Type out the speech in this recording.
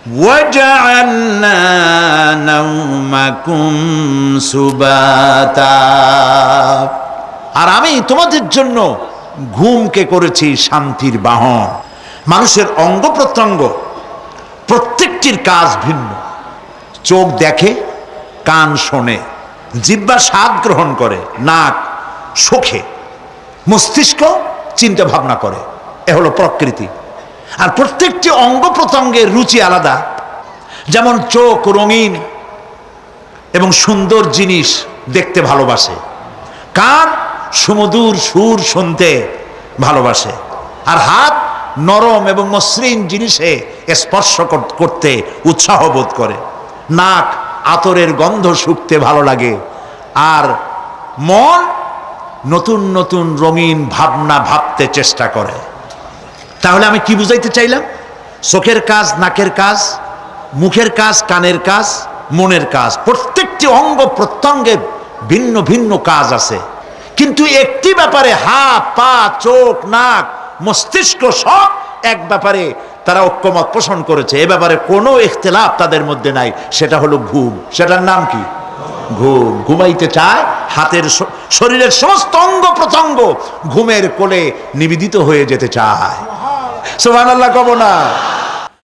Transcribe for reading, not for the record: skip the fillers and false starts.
ওয়াজআলনা নাওমাকুম সুবাতা, আর আমি তোমাদের জন্য ঘুমকে করেছি শান্তির বাহন। মানুষের অঙ্গ প্রত্যঙ্গ প্রত্যেকটির কাজ ভিন্ন। চোখ দেখে, কান শোনে, জিহ্বা স্বাদ গ্রহণ করে, নাক শোখে, মস্তিষ্ক চিন্তা ভাবনা করে। এ হলো প্রকৃতি। আর প্রত্যেকটি অঙ্গ প্রত্যঙ্গের রুচি আলাদা। যেমন চোখ রঙিন এবং সুন্দর জিনিস দেখতে ভালোবাসে, কান সুমধুর সুর শুনতে ভালোবাসে, আর হাত নরম এবং মসৃণ জিনিসে স্পর্শ করতে উৎসাহ বোধ করে, নাক আতরের গন্ধ শুঁকতে ভালো লাগে, আর মন নতুন নতুন রঙিন ভাবনা ভাবতে চেষ্টা করে। তাহলে আমি কি বুঝাইতে চাইলাম? চোখের কাজ নাকের কাজ, মুখের কাজ কানের কাজ, মনের কাজ। প্রত্যেকটি অঙ্গ প্রত্যঙ্গের ভিন্ন ভিন্ন কাজ আছে, কিন্তু একটি ব্যাপারে হাত পা চোখ নাক মস্তিষ্ক সব এক ব্যাপারে তারা ঐক্যমত পোষণ করেছে। এ ব্যাপারে কোনো ইখতিলাফ তাদের মধ্যে নাই, সেটা হলো ঘুম। সেটার নাম কি? ঘুম। ঘুমাইতে চায়, হাতের শরীরের সমস্ত অঙ্গ প্রত্যঙ্গ ঘুমের কোলে নিবেদিত হয়ে যেতে চায়। সুবহানাল্লাহ কব না?